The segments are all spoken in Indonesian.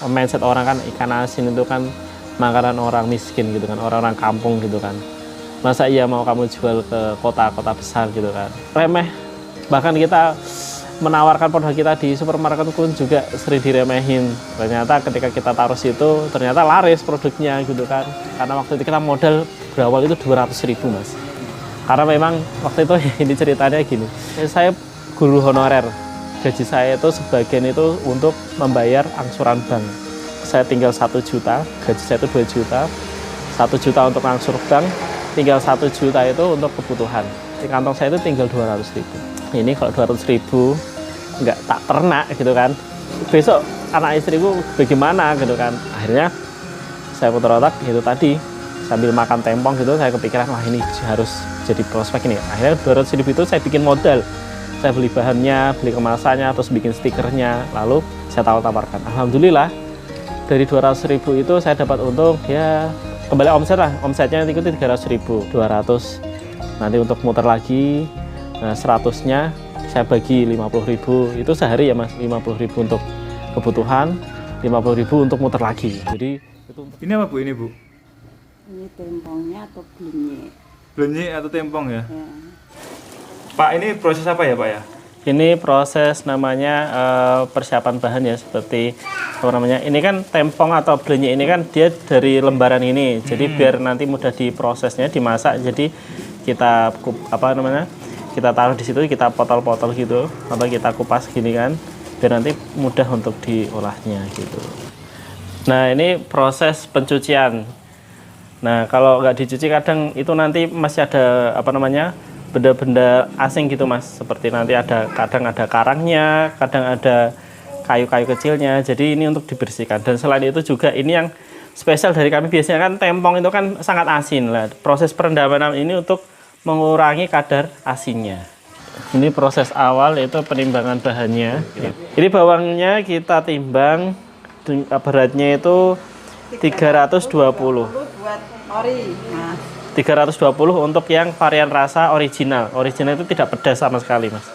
mindset orang kan ikan asin itu kan makanan orang miskin gitu kan, orang-orang kampung gitu kan. Masa iya mau kamu jual ke kota-kota besar gitu kan, remeh. Bahkan kita menawarkan produk kita di supermarket pun juga sering diremehin. Ternyata ketika kita taruh situ ternyata laris produknya gitu kan, karena waktu itu kita modal berawal itu 200.000 mas. Karena memang waktu itu ini ceritanya gini, saya guru honorer, gaji saya itu sebagian itu untuk membayar angsuran bank. Saya tinggal 1 juta, gaji saya itu 2 juta, 1 juta untuk angsur bank, tinggal 1 juta itu untuk kebutuhan. Di kantong saya itu tinggal 200.000. Ini kalau 200.000 nggak tak ternak gitu kan, besok anak istriku bagaimana gitu kan. Akhirnya saya putar otak itu tadi, sambil makan tempong gitu saya kepikiran, wah ini harus jadi prospek ini. Akhirnya 200.000 itu saya bikin modal, saya beli bahannya, beli kemasannya, terus bikin stikernya, lalu saya tawarkan. Alhamdulillah dari 200.000 itu saya dapat untung ya, kembali omset lah, omsetnya itu 300.000, 200 nanti untuk muter lagi. Nah 100-nya saya bagi 50.000, itu sehari ya mas, 50.000 untuk kebutuhan, 50.000 untuk muter lagi. Jadi itu ini apa bu, ini bu? Ini tempongnya atau blenyi? Blenyi atau tempong ya? Ya. Pak, ini proses apa ya pak ya? ini proses namanya persiapan bahan ya, seperti apa namanya, ini kan tempong atau blenyi ini kan dia dari lembaran ini, jadi biar nanti mudah diprosesnya, dimasak. Jadi kita apa namanya, kita taruh di situ, kita potol-potol gitu, atau kita kupas gini kan, biar nanti mudah untuk diolahnya gitu. Nah ini proses pencucian. Nah kalau nggak dicuci kadang itu nanti masih ada apa namanya, benda-benda asing gitu mas, seperti nanti kadang ada karangnya, kadang ada kayu-kayu kecilnya. Jadi ini untuk dibersihkan. Dan selain itu juga ini yang spesial dari kami, biasanya kan tempong itu kan sangat asin lah. Proses perendaman ini untuk mengurangi kadar asinnya. Ini proses awal itu penimbangan bahannya. Ini bawangnya kita timbang, beratnya itu 320. Buat ori, mas. 320 untuk yang varian rasa original. Original itu tidak pedas sama sekali mas.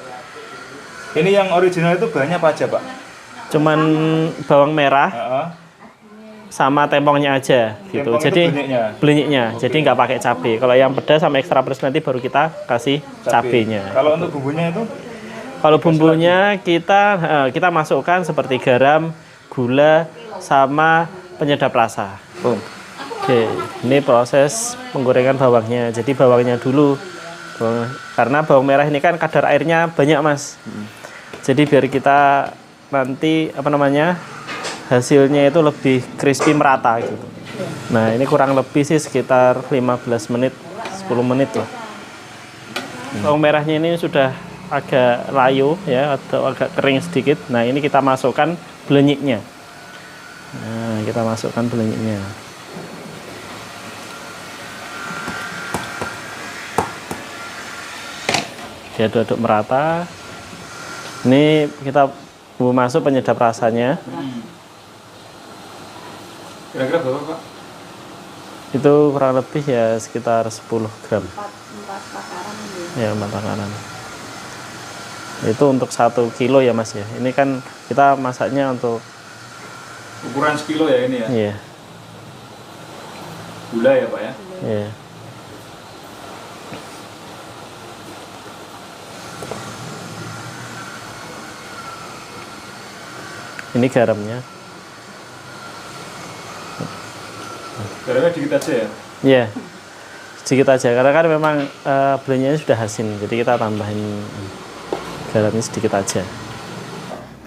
Ini yang original itu bahannya apa aja pak? Cuman bawang merah sama tempongnya aja gitu. Tempong jadi belenyiknya. Jadi nggak pakai cabai. Kalau yang pedas sama ekstra pedas nanti baru kita kasih cabenya. Kalau untuk bumbunya itu? Kalau bumbunya kita masukkan seperti garam, gula, sama penyedap rasa. Oke, ini proses penggorengan bawangnya. Jadi bawangnya dulu, karena bawang merah ini kan kadar airnya banyak mas. Jadi biar kita nanti apa namanya, hasilnya itu lebih crispy merata gitu. Nah ini kurang lebih sih sekitar 15 menit, 10 menit lah. Bawang merahnya ini sudah agak layu ya, atau agak kering sedikit. Nah ini kita masukkan belenyiknya. Nah kita masukkan belenyiknya. Diaduk-aduk merata. Ini kita masuk penyedap rasanya. Kira-kira berapa pak? Itu kurang lebih ya sekitar 10 gram. 4 takaran Ya 4 takaran. Itu untuk 1 kilo ya mas ya. Ini kan kita masaknya untuk Ukuran sekilo ya ini ya? Iya. Gula ya pak ya? Iya. Ini garamnya. Garamnya dikit aja ya? Iya. Sedikit aja karena kan memang belenyinya sudah asin. Jadi kita tambahin garamnya sedikit aja.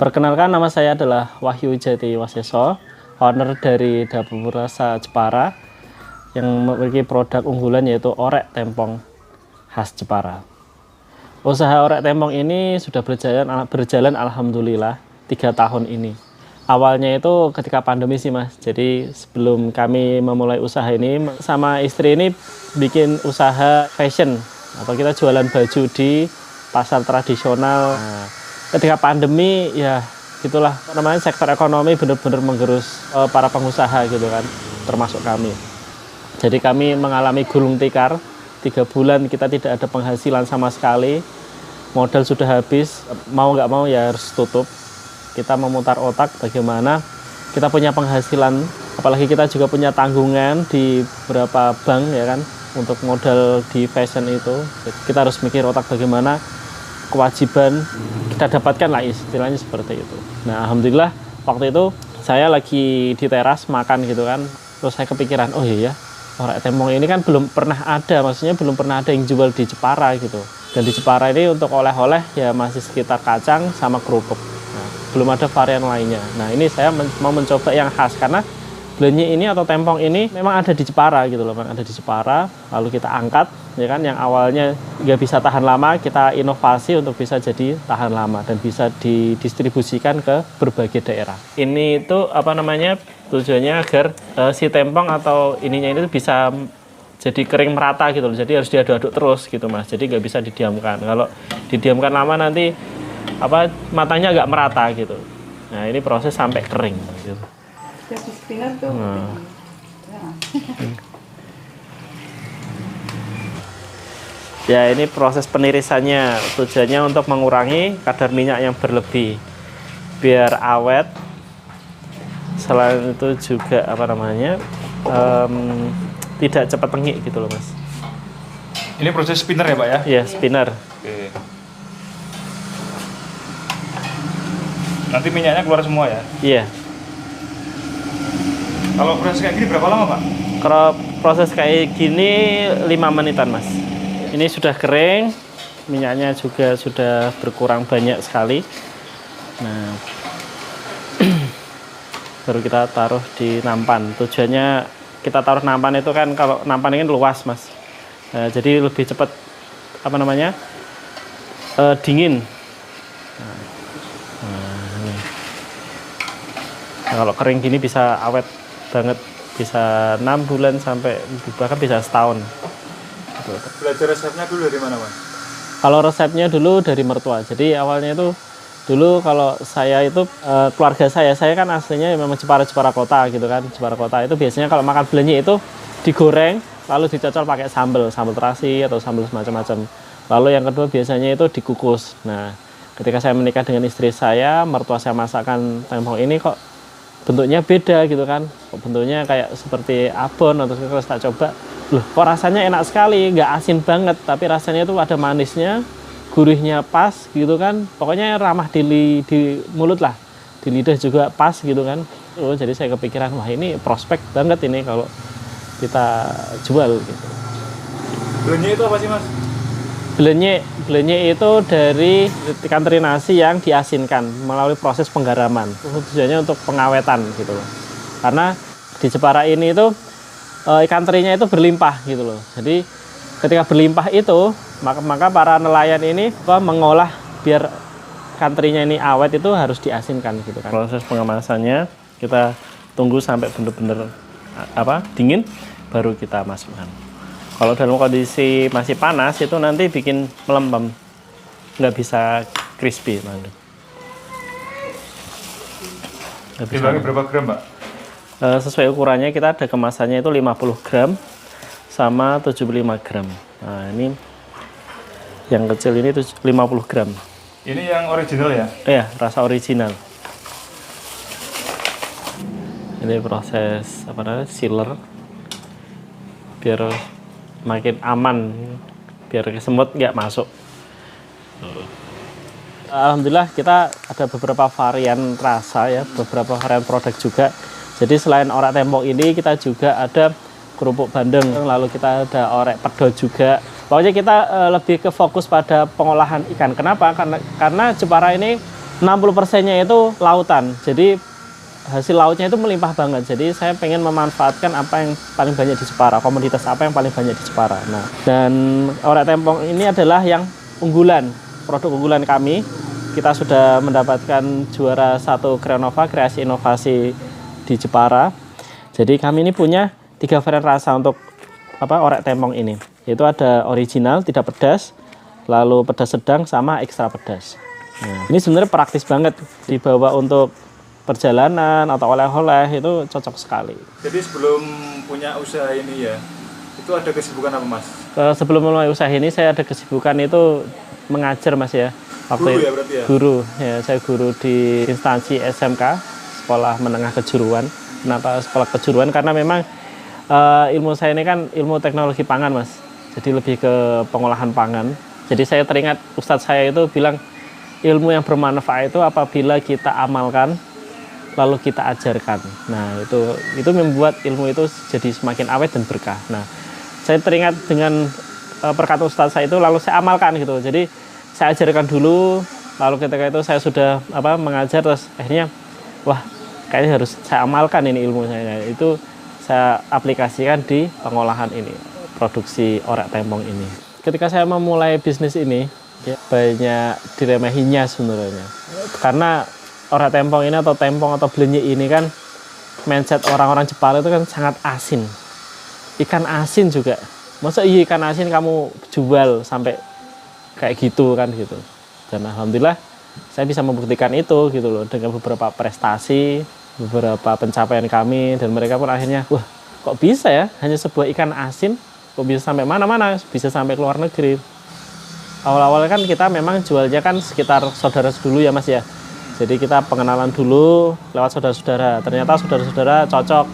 Perkenalkan, nama saya adalah Wahyu Jati Waseso, owner dari Dapur Rasa Jepara yang memiliki produk unggulan yaitu orek tempong khas Jepara. Usaha orek tempong ini sudah berjalan alhamdulillah 3 tahun ini. Awalnya itu ketika pandemi sih mas. Jadi sebelum kami memulai usaha ini, sama istri ini bikin usaha fashion atau kita jualan baju di pasar tradisional. Nah, ketika pandemi ya gitulah namanya, sektor ekonomi benar-benar menggerus para pengusaha gitu kan, termasuk kami. Jadi kami mengalami gulung tikar, 3 bulan kita tidak ada penghasilan sama sekali, modal sudah habis, mau nggak mau ya harus tutup. Kita memutar otak bagaimana kita punya penghasilan, apalagi kita juga punya tanggungan di beberapa bank ya kan, untuk modal di fashion itu. Kita harus mikir otak bagaimana kewajiban kita dapatkan lah, istilahnya seperti itu. Nah alhamdulillah waktu itu saya lagi di teras makan gitu kan, terus saya kepikiran, oh iya, orek tempong ini kan belum pernah ada, maksudnya belum pernah ada yang jual di Jepara gitu. Dan di Jepara ini untuk oleh-oleh ya masih sekitar kacang sama kerupuk. Nah, belum ada varian lainnya. Nah ini saya mau mencoba yang khas, karena belenyi ini atau tempong ini memang ada di Jepara gitu loh, memang ada di Jepara. Lalu kita angkat, ya kan, yang awalnya nggak bisa tahan lama, kita inovasi untuk bisa jadi tahan lama dan bisa didistribusikan ke berbagai daerah. Ini itu apa namanya, tujuannya agar si tempong atau ininya itu bisa jadi kering merata gitu loh. Jadi harus diaduk-aduk terus gitu mas. Jadi nggak bisa didiamkan. Kalau didiamkan lama nanti apa matanya agak merata gitu. Nah ini proses sampai kering gitu. Jadi spinner tuh. Nah. Ya ini proses penirisannya, tujuannya untuk mengurangi kadar minyak yang berlebih biar awet. Selain itu juga apa namanya, tidak cepat tengik gitu loh mas. Ini proses spinner ya Pak ya? Iya spinner. Oke. Nanti minyaknya keluar semua ya? Iya. Kalau proses kayak gini berapa lama Pak? Kalau proses kayak gini 5 menitan mas. Ini sudah kering, minyaknya juga sudah berkurang banyak sekali. Nah, baru kita taruh di nampan. Tujuannya kita taruh nampan itu kan, kalau nampan ini luas mas. Nah, jadi lebih cepat apa namanya, dingin. Nah, kalau kering gini bisa awet banget, bisa 6 bulan sampai bahkan bisa setahun. Belajar resepnya dulu dari mana Mas? Kalau resepnya dulu dari mertua. Jadi awalnya itu dulu kalau saya itu keluarga saya kan aslinya memang Jepara kota gitu kan. Jepara kota itu biasanya kalau makan belenyi itu digoreng lalu dicocol pakai sambal terasi atau sambal macam-macam. Lalu yang kedua biasanya itu dikukus. Nah, ketika saya menikah dengan istri saya, mertua saya masakkan tempong ini kok bentuknya beda gitu kan. Kok bentuknya kayak seperti abon atau terus tak coba. Loh, kok rasanya enak sekali, nggak asin banget, tapi rasanya itu ada manisnya, gurihnya pas gitu kan. Pokoknya ramah di mulut lah, di lidah juga pas gitu kan. Oh, jadi saya kepikiran, wah ini prospek banget ini kalau kita jual gitu. Belenyi itu apa sih Mas? Belenyi itu dari ikan teri nasi yang diasinkan melalui proses penggaraman. Tujuannya untuk pengawetan gitu loh. Karena di Jepara ini itu ikan terinya itu berlimpah gitu loh. Jadi ketika berlimpah itu maka para nelayan ini mengolah biar ikan terinya ini awet itu harus diasinkan gitu kan. Proses pengemasannya kita tunggu sampai benar-benar dingin baru kita masukkan. Kalau dalam kondisi masih panas itu nanti bikin melempem, nggak bisa crispy nanti. Dibagi berapa gram Pak? Sesuai ukurannya kita ada kemasannya itu 50 gram sama 75 gram. Nah ini yang kecil ini 50 gram. Ini yang original ya? Iya, rasa original. Ini proses apa namanya, sealer biar makin aman, biar semut nggak masuk. Alhamdulillah kita ada beberapa varian rasa ya, beberapa varian produk juga. Jadi selain orek tempong ini kita juga ada kerupuk bandeng, lalu kita ada orek pedot juga. Pokoknya kita lebih ke fokus pada pengolahan ikan. Kenapa? Karena Jepara ini 60%-nya itu lautan. Jadi hasil lautnya itu melimpah banget. Jadi saya pengen memanfaatkan apa yang paling banyak di Jepara, komoditas apa yang paling banyak di Jepara. Nah, dan orek tempong ini adalah yang unggulan, produk unggulan kami. Kita sudah mendapatkan juara 1 Kreonova, kreasi inovasi di Jepara. Jadi kami ini punya 3 varian rasa untuk orek tempong ini. Yaitu ada original, tidak pedas, lalu pedas sedang, sama ekstra pedas. Nah, ini sebenarnya praktis banget dibawa untuk perjalanan atau oleh-oleh, itu cocok sekali. Jadi sebelum punya usaha ini ya, itu ada kesibukan apa Mas? Sebelum mulai usaha ini saya ada kesibukan itu mengajar Mas ya. Guru ya berarti ya? Guru, ya saya guru di instansi SMK, sekolah menengah kejuruan. Kenapa sekolah kejuruan? Karena memang ilmu saya ini kan ilmu teknologi pangan, Mas. Jadi lebih ke pengolahan pangan. Jadi saya teringat ustadz saya itu bilang ilmu yang bermanfaat itu apabila kita amalkan lalu kita ajarkan. Nah, itu membuat ilmu itu jadi semakin awet dan berkah. Nah, saya teringat dengan perkataan ustadz saya itu lalu saya amalkan gitu. Jadi saya ajarkan dulu, lalu ketika itu saya sudah mengajar, terus akhirnya wah, kayaknya harus saya amalkan ini ilmu saya. Itu saya aplikasikan di pengolahan ini, produksi orek tempong ini. Ketika saya memulai bisnis ini, ya, banyak diremehinya sebenarnya. Karena orek tempong ini atau tempong atau belenyi ini kan mindset orang-orang Jepang itu kan sangat asin. Ikan asin juga. Masa iya ikan asin kamu jual sampai kayak gitu kan gitu. Dan alhamdulillah saya bisa membuktikan itu gitu loh dengan beberapa prestasi, beberapa pencapaian kami, dan mereka pun akhirnya wah, kok bisa ya hanya sebuah ikan asin kok bisa sampai mana-mana, bisa sampai ke luar negeri. Awal-awal kan kita memang jualnya kan sekitar saudara dulu ya Mas ya. Jadi kita pengenalan dulu lewat saudara-saudara. Ternyata saudara-saudara cocok,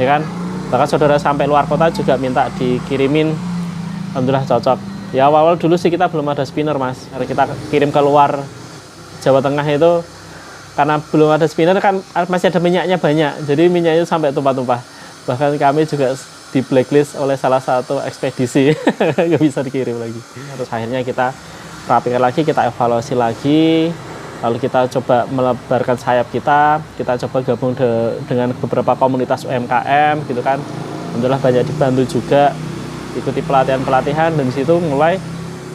ya kan? Bahkan saudara sampai luar kota juga minta dikirimin. Alhamdulillah cocok. Ya awal-awal dulu sih kita belum ada spinner Mas. Karena kita kirim ke luar Jawa Tengah itu karena belum ada spinner kan masih ada minyaknya banyak. Jadi minyaknya sampai tumpah-tumpah. Bahkan kami juga di blacklist oleh salah satu ekspedisi, nggak bisa dikirim lagi. Terus akhirnya kita rapikan lagi, kita evaluasi lagi. Lalu kita coba melebarkan sayap kita coba gabung dengan beberapa komunitas UMKM gitu kan. Alhamdulillah banyak dibantu juga, ikuti pelatihan-pelatihan, dan di situ mulai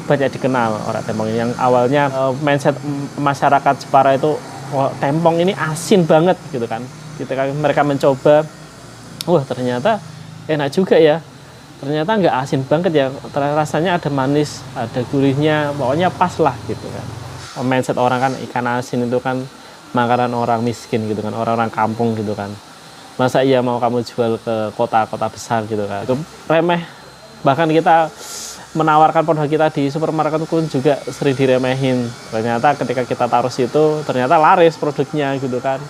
banyak dikenal orek tempong ini. Yang awalnya mindset masyarakat Jepara itu tempong ini asin banget gitu kan. Ketika mereka mencoba, wah ternyata enak juga ya. Ternyata nggak asin banget ya, rasanya ada manis, ada gurihnya, pokoknya pas lah gitu kan. Mindset orang kan ikan asin itu kan makanan orang miskin gitu kan, orang-orang kampung gitu kan. Masa iya mau kamu jual ke kota-kota besar gitu kan, itu remeh. Bahkan kita menawarkan produk kita di supermarket pun juga sering diremehin. Ternyata ketika kita taruh situ ternyata laris produknya gitu kan.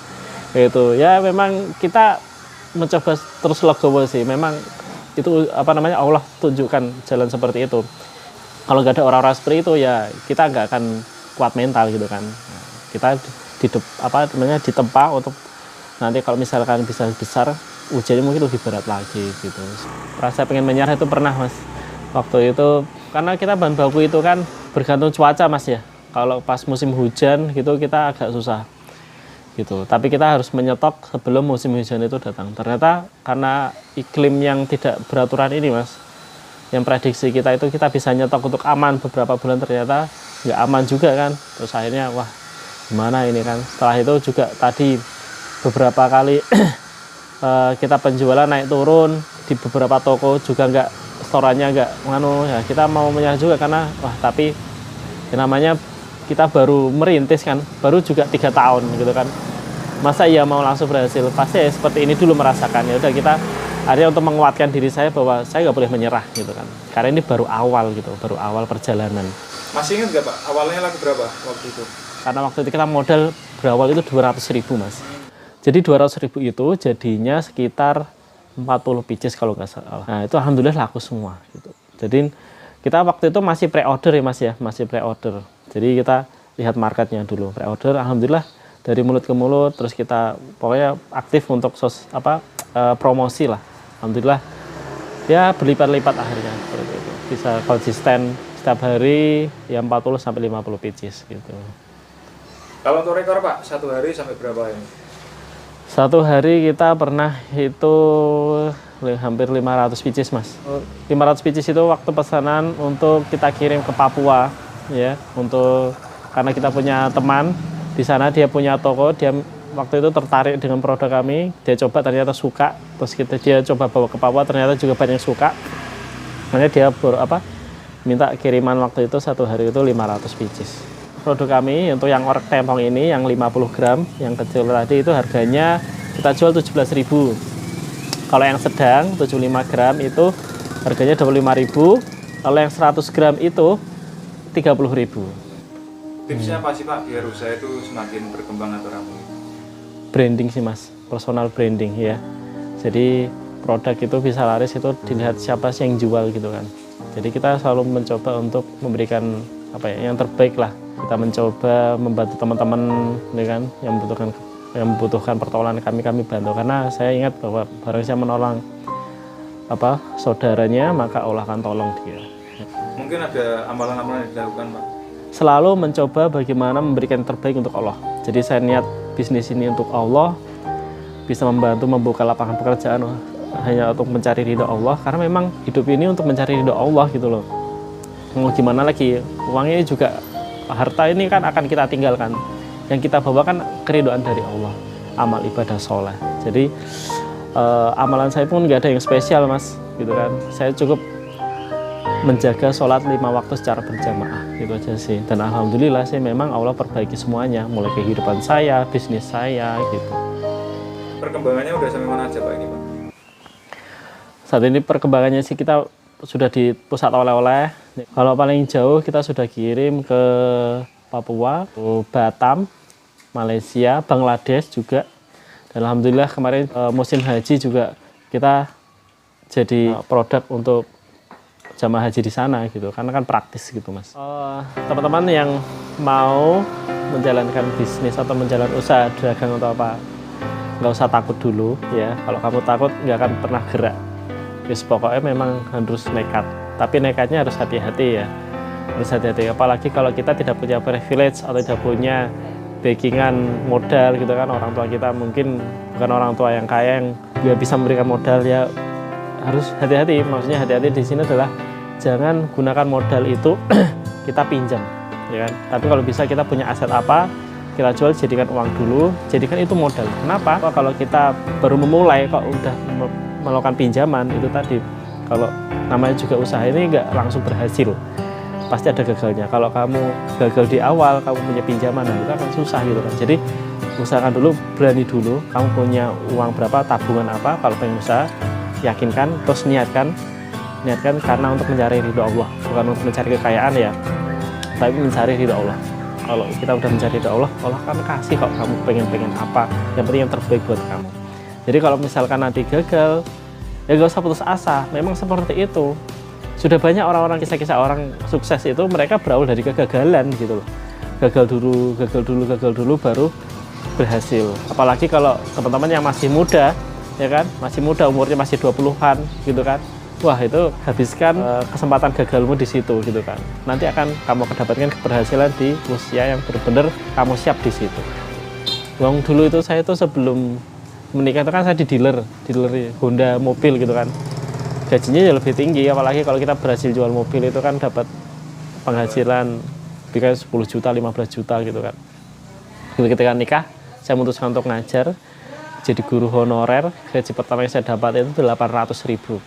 Itu ya memang kita mencoba terus legowo sih. Memang itu Allah tunjukkan jalan seperti itu. Kalau nggak ada orang-orang seperti itu ya kita nggak akan kuat mental gitu kan. Kita ditempa untuk nanti kalau misalkan bisa besar ujiannya mungkin lebih berat lagi gitu. Rasa pengen menyerah itu pernah Mas. Waktu itu karena kita bahan baku itu kan bergantung cuaca Mas ya. Kalau pas musim hujan gitu kita agak susah gitu. Tapi kita harus menyetok sebelum musim hujan itu datang. Ternyata karena iklim yang tidak beraturan ini Mas, yang prediksi kita itu kita bisa nyetok untuk aman beberapa bulan, ternyata nggak aman juga kan. Terus akhirnya wah gimana ini kan. Setelah itu juga tadi beberapa kali kita penjualan naik turun di beberapa toko juga nggak, storannya nggak ya kita mau menyerah juga karena wah tapi yang namanya kita baru merintis kan, baru juga 3 tahun gitu kan. Masa iya mau langsung berhasil, pasti ya seperti ini dulu merasakan. Ya udah kita akhirnya untuk menguatkan diri saya bahwa saya nggak boleh menyerah gitu kan, karena ini baru awal gitu, baru awal perjalanan. Masih ingat nggak Pak, awalnya laku berapa waktu itu? Karena waktu itu kita modal berawal itu 200.000 Mas. Jadi 200.000 itu jadinya sekitar 40 pieces kalau nggak salah. Nah itu alhamdulillah laku semua gitu. Jadi kita waktu itu masih pre-order ya Mas ya, masih pre-order. Jadi kita lihat marketnya dulu, pre-order, alhamdulillah dari mulut ke mulut, terus kita pokoknya aktif untuk promosi lah. Alhamdulillah ya berlipat-lipat akhirnya seperti itu. Bisa konsisten setiap hari ya 40 sampai 50 pieces gitu. Kalau untuk rekor Pak, satu hari sampai berapa ini? Satu hari kita pernah itu hampir 500 pieces Mas. 500 pieces itu waktu pesanan untuk kita kirim ke Papua ya, karena kita punya teman di sana, dia punya toko, dia waktu itu tertarik dengan produk kami, dia coba ternyata suka, terus dia coba bawa ke Papua, ternyata juga banyak suka. Makanya dia minta kiriman waktu itu satu hari itu 500 pieces. Produk kami untuk yang orek tempong ini yang 50 gram, yang kecil tadi itu harganya kita jual 17.000. Kalau yang sedang 75 gram itu harganya 25.000. Kalau yang 100 gram itu 30.000. Tipsnya apa sih Pak biar usaha itu semakin berkembang atau ramai? branding sih mas, personal branding ya. Jadi produk itu bisa laris itu dilihat siapa sih yang jual gitu kan. Jadi kita selalu mencoba untuk memberikan apa ya, yang terbaik lah. Kita mencoba membantu teman-teman ya kan, yang membutuhkan pertolongan kami bantu, karena saya ingat bahwa barang saya menolong saudaranya, maka Allah akan tolong dia. Mungkin ada amalan-amalan yang dilakukan Pak? Selalu mencoba bagaimana memberikan yang terbaik untuk Allah. Jadi saya niat bisnis ini untuk Allah, bisa membantu membuka lapangan pekerjaan hanya untuk mencari ridho Allah, karena memang hidup ini untuk mencari ridho Allah gitu loh. Mau gimana lagi, uangnya juga, harta ini kan akan kita tinggalkan, yang kita bawa kan keridhaan dari Allah, amal ibadah soleh. Jadi amalan saya pun nggak ada yang spesial mas, gitu kan. Saya cukup menjaga sholat 5 waktu secara berjamaah, gitu aja sih. Dan alhamdulillah sih memang Allah perbaiki semuanya, mulai kehidupan saya, bisnis saya, gitu. Perkembangannya udah sampai mana aja Pak ini Pak? Saat ini perkembangannya sih kita sudah di pusat oleh-oleh. Kalau paling jauh kita sudah kirim ke Papua, Batam, Malaysia, Bangladesh juga. Dan alhamdulillah kemarin musim haji juga kita jadi produk untuk jamaah haji di sana gitu, karena kan praktis gitu mas. Teman-teman yang mau menjalankan bisnis atau menjalankan usaha dagang atau apa, nggak usah takut dulu ya. Kalau kamu takut nggak akan pernah gerak. Terus pokoknya memang harus nekat, tapi nekatnya harus hati-hati ya, harus hati-hati. Apalagi kalau kita tidak punya privilege atau tidak punya backingan modal gitu kan, orang tua kita mungkin bukan orang tua yang kaya yang nggak bisa memberikan modal, ya harus hati-hati. Maksudnya hati-hati di sini adalah jangan gunakan modal itu kita pinjam, ya kan. Tapi kalau bisa kita punya aset apa, kita jual, jadikan uang dulu, jadikan itu modal. Kenapa? Kalau kita baru memulai kok udah melakukan pinjaman, itu tadi, kalau namanya juga usaha ini nggak langsung berhasil, pasti ada gagalnya. Kalau kamu gagal di awal, kamu punya pinjaman, nah itu akan susah gitu kan. Jadi usahakan dulu, berani dulu, kamu punya uang berapa, tabungan apa, kalau pengen usaha, yakinkan, terus niatkan karena untuk mencari ridho Allah, bukan untuk mencari kekayaan ya, tapi mencari ridho Allah. Kalau kita udah mencari ridho Allah, Allah akan kasih kok kamu pengen apa, yang penting yang terbaik buat kamu. Jadi kalau misalkan nanti gagal, ya gak usah putus asa, memang seperti itu. Sudah banyak orang-orang, kisah-kisah orang sukses itu mereka berawal dari kegagalan gitu loh. Gagal dulu baru berhasil. Apalagi kalau teman-teman yang masih muda, ya kan, masih muda, umurnya masih 20-an gitu kan. Wah, itu habiskan kesempatan gagalmu di situ gitu kan. Nanti akan kamu mendapatkan keberhasilan di usia yang benar-benar kamu siap di situ. Uang dulu itu saya tuh sebelum menikah itu kan saya di dealer Honda mobil gitu kan. Gajinya ya lebih tinggi, apalagi kalau kita berhasil jual mobil itu kan dapat penghasilan bisa 10 juta, 15 juta gitu kan. Ketika nikah, saya memutuskan untuk ngajar, jadi guru honorer. Gaji pertama yang saya dapat itu 800.000.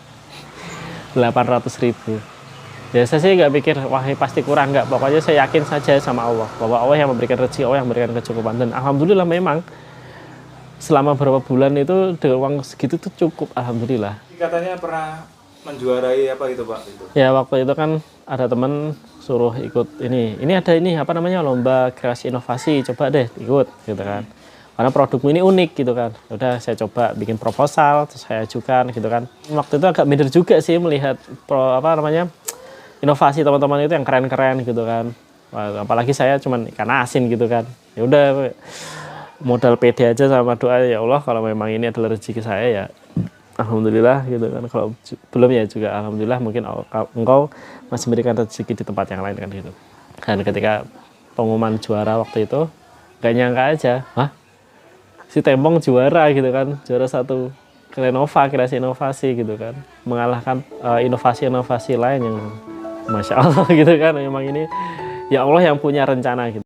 Ya saya sih nggak pikir, wah ini pasti kurang, nggak. Pokoknya saya yakin saja sama Allah, bahwa Allah yang memberikan rezeki, Allah yang memberikan kecukupan. Dan alhamdulillah memang selama beberapa bulan itu dengan uang segitu tuh cukup, alhamdulillah. Katanya pernah menjuarai apa itu Pak? Ya waktu itu kan ada teman suruh ikut ini ada apa namanya, lomba kreasi inovasi, coba deh ikut gitu kan. Karena produkmu ini unik gitu kan. Udah saya coba bikin proposal, terus saya ajukan gitu kan. Waktu itu agak minder juga sih melihat inovasi teman-teman itu yang keren-keren gitu kan. Wah, apalagi saya cuman ikan asin gitu kan. Ya udah, modal pede aja sama doa, ya Allah kalau memang ini adalah rezeki saya ya alhamdulillah gitu kan. Kalau belum ya juga alhamdulillah, mungkin engkau masih memberikan rezeki di tempat yang lain kan gitu. Dan ketika pengumuman juara waktu itu, gak nyangka aja, si Tembong juara gitu kan, juara 1 kreasi inovasi gitu kan, mengalahkan inovasi-inovasi lain yang Masya Allah gitu kan. Memang ini ya Allah yang punya rencana gitu.